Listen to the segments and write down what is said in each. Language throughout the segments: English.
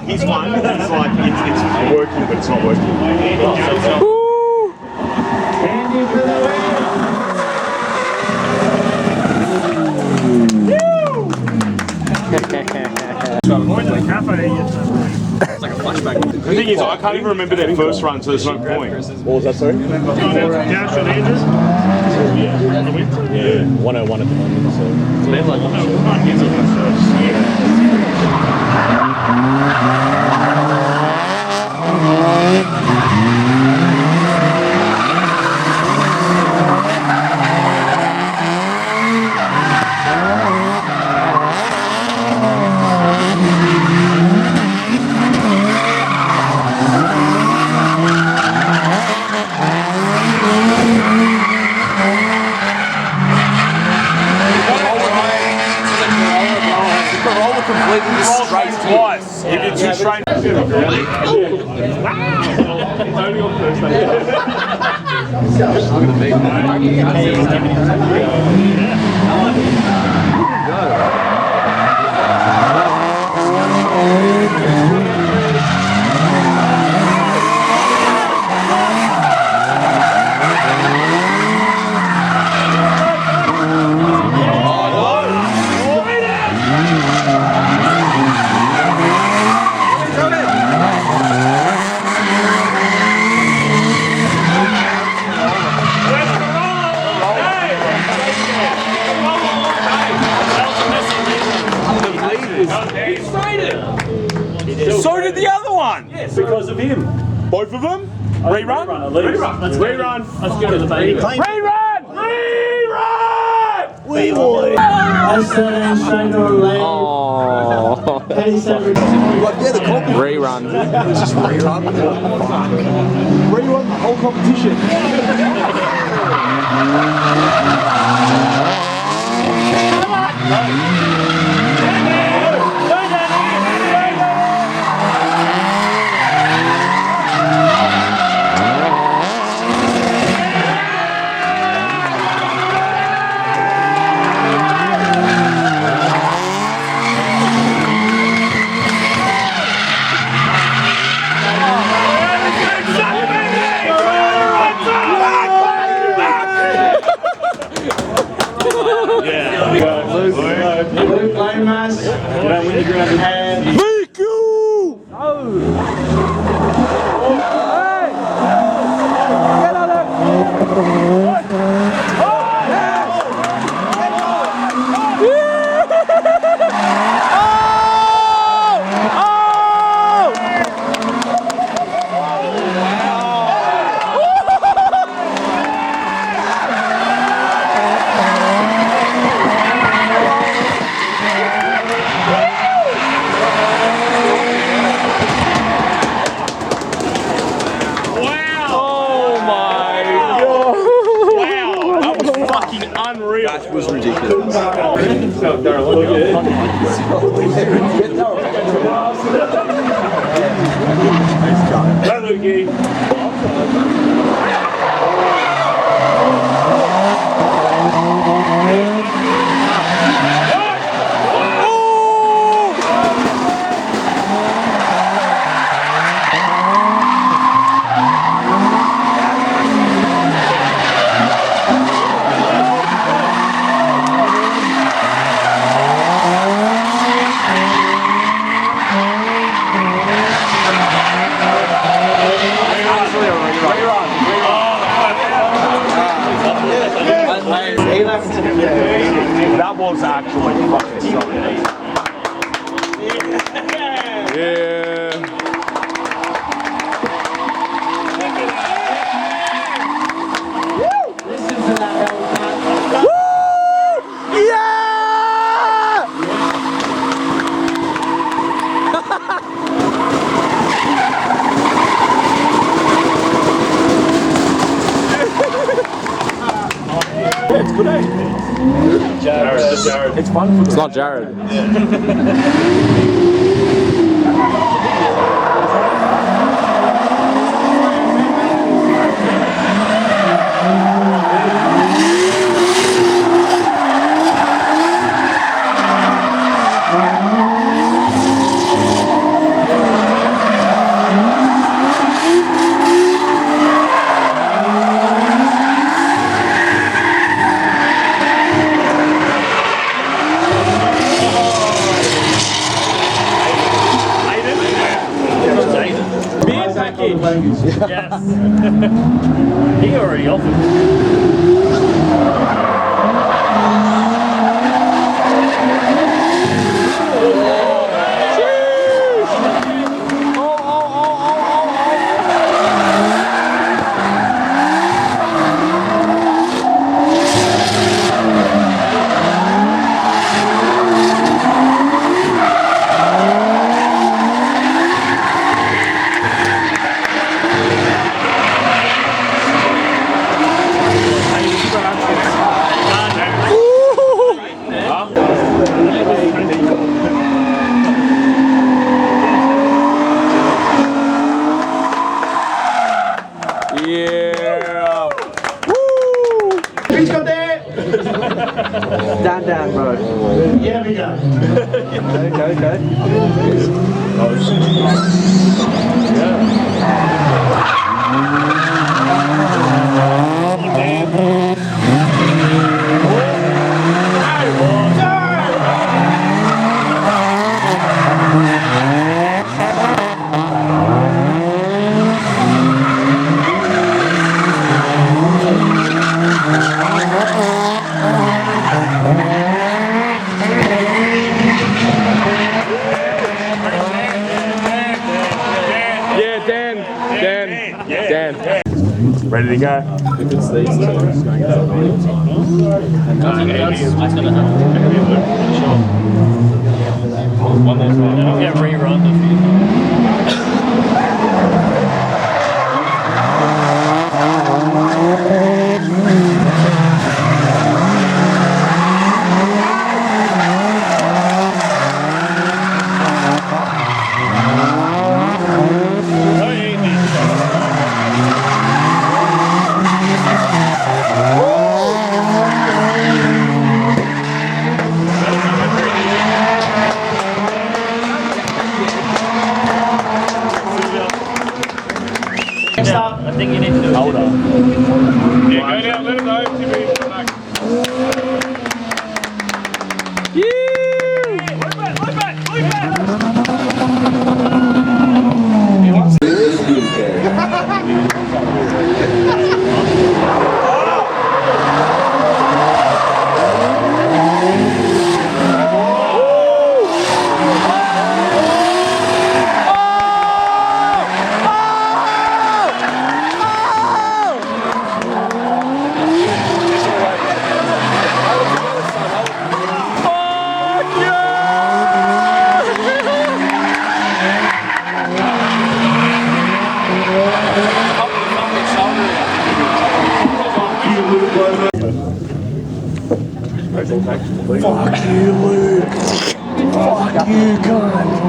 He's one. It's like it's working, but it's not working. It's like a flashback. The thing is, I can't even remember their first run, so there's no point. What was that, sorry? Dash and Andrews? Yeah, 101 at the moment, so. It's been like Twice. He did two straight. It's only on Thursday. So did the other one! Yes, because of him. Both of them? Rerun? Rerun. Let's Rerun. Let's go to the baby. Rerun! Rerun! Wee boy! rerun. It's just rerun. Rerun the whole competition. Unreal. That was ridiculous. That was actually fucking solid. Yeah. Jared. It's fun for It's not Jared. Yes. He already offered. Yeah. Who's got there? Stand down, bro. Yeah, we go. Go. Yeah, Dan. Ready to go? That's gonna happen. One more time. I'll get rerun a few times. I think you need to do it. Hold on. Yeah, go down, let him know. Timmy, come back.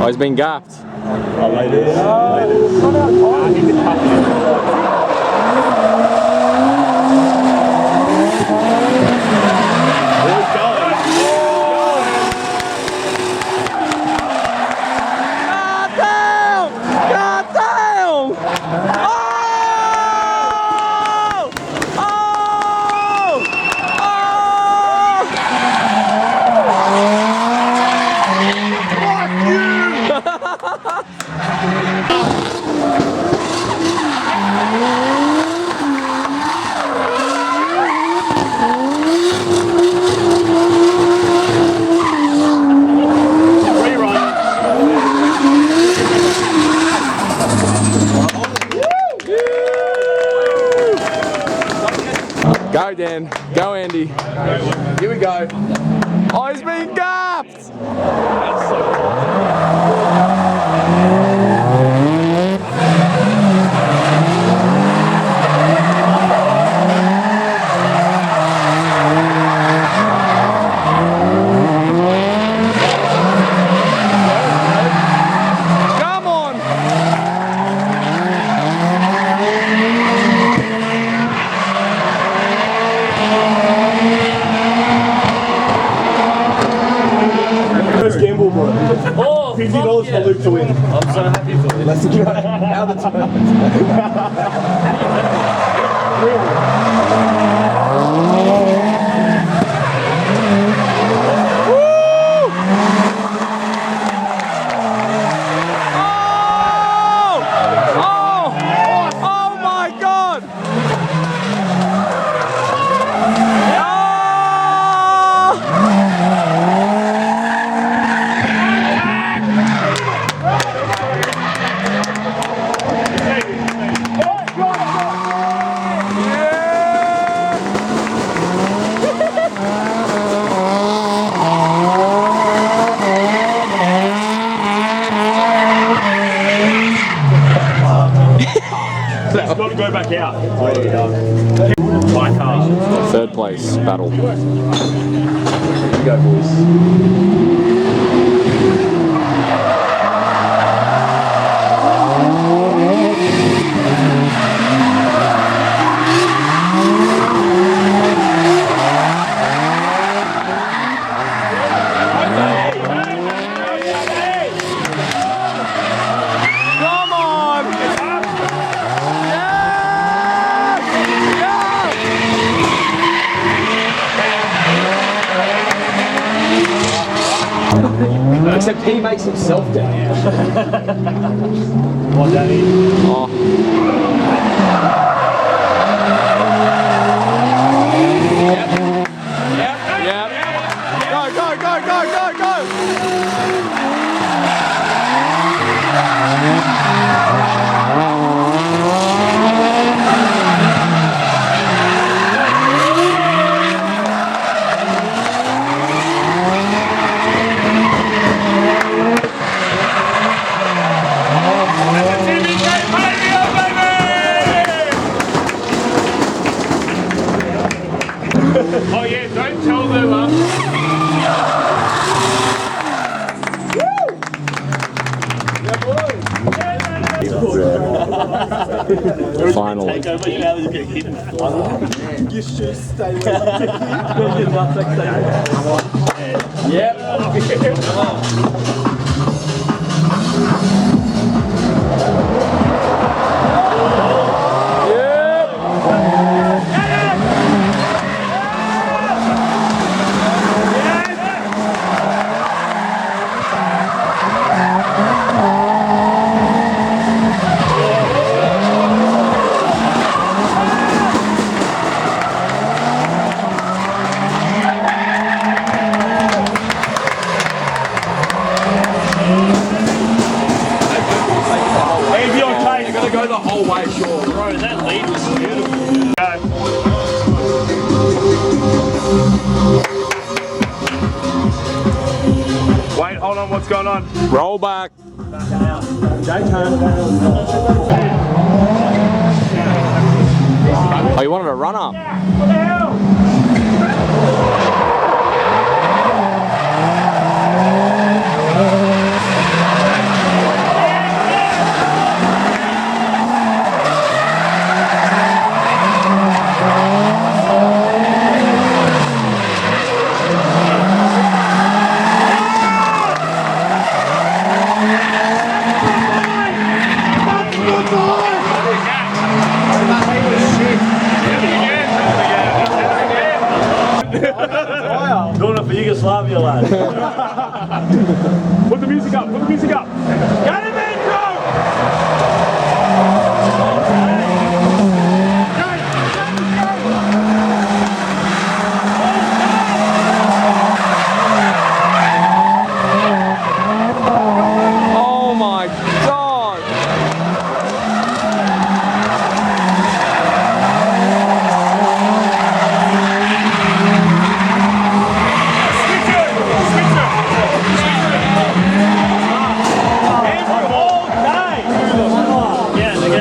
Oh, he's been gapped. Go, Dan. Go, Andy. Here we go. Oh, he's been gapped! cool, bro. Oh, $50 yeah. for Luke to win. I'm so happy for this. Let's go. How the turn. Oh my God! It's got to go back out. My car. Third place battle. Here we go, boys. Come on! Except he makes himself down. Come on, Danny. Yep. Go! Oh yeah, don't tell them. Finally. You should stay with Maybe okay. You're gonna go the whole way, sure. Bro, that lead was beautiful. Wait, hold on, what's going on? Roll back. Oh, you wanted a run up? Doing it for Yugoslavia, lad. Put the music up, put the music up. Get him in, bro! Oh my God!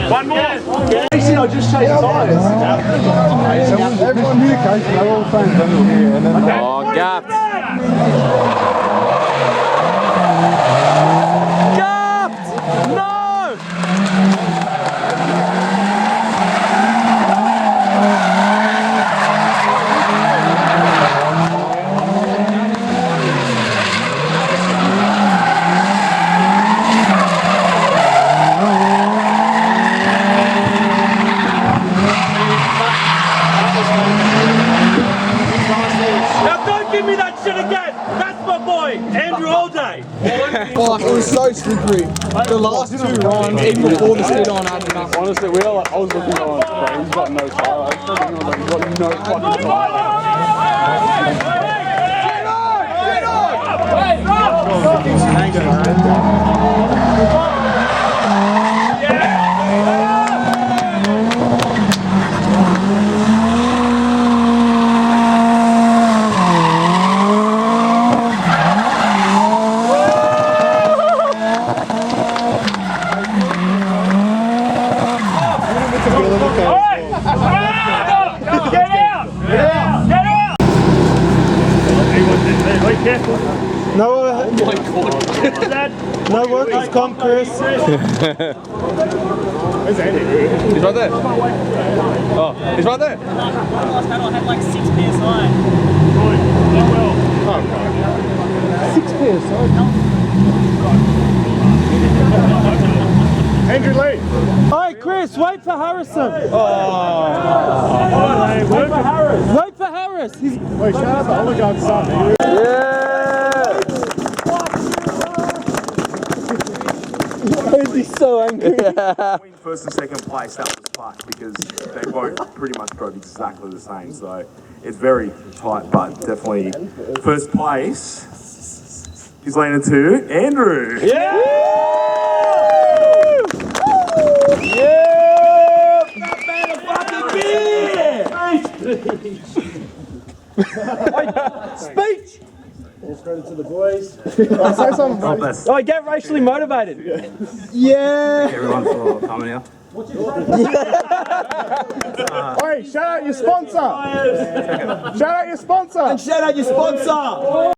One more. I just changed tires. Everyone here, Casey, they're all fans here. And then Oh, gapped. Gapped! No! don't give me that shit again! That's my boy, Andrew all day! Oh, it was so slippery. The last 2 runs, even before the skid on, added up. Honestly, I was looking on screen, he's got no tire. I was thinking, he's got no fucking tire. No workers' comp, Chris. He's right there. Oh, he's right there. Last battle I had like 6 PSI. 6 PSI. Andrew Lee. Hey Chris, wait for Harrison. Wait for Harris. Wait for Harris. He's Wait, shout out to Oligarch's son. He's so angry. Between first and second place, that was fucked because they both pretty much drove exactly the same. So it's very tight, but definitely first place is landed to Andrew. Yeah! speech. All credit to the boys. Say something. Oh, bless. Oh, get racially motivated. Thank everyone for coming here. Hey, shout out your sponsor. Shout out your sponsor. Shout out your sponsor.